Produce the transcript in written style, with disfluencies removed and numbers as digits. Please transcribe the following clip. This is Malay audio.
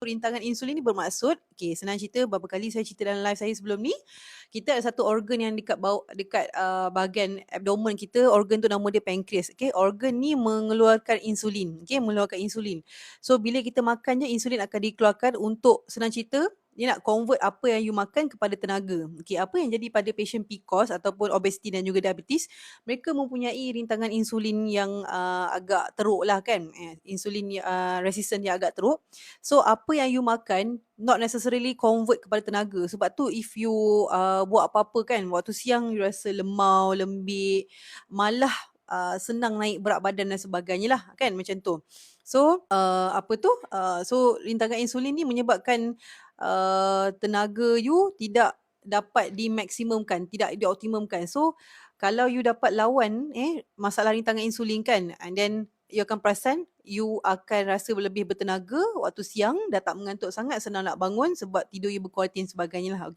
Rintangan insulin ni bermaksud, senang cerita, beberapa kali saya cerita dalam live saya sebelum ni, kita ada satu organ yang dekat bahagian abdomen kita, organ tu nama dia pankreas. Organ ni mengeluarkan insulin. Mengeluarkan insulin. So bila kita makan je, insulin akan dikeluarkan untuk, senang cerita, dia nak convert apa yang you makan kepada tenaga. Apa yang jadi pada patient PCOS ataupun obesity dan juga diabetes, mereka mempunyai rintangan insulin yang agak teruk lah kan. Insulin resistant yang agak teruk. So apa yang you makan not necessarily convert kepada tenaga. Sebab tu if you buat apa-apa kan, waktu siang you rasa lemau, lembik, malah senang naik berat badan dan sebagainya lah kan, macam tu. So so rintangan insulin ni menyebabkan tenaga you tidak dapat dimaksimumkan, tidak dioptimumkan. So kalau you dapat lawan masalah rintangan insulin kan, and then you akan perasan you akan rasa lebih bertenaga waktu siang, dah tak mengantuk sangat, senang nak bangun sebab tidur you berkualiti dan sebagainya lah.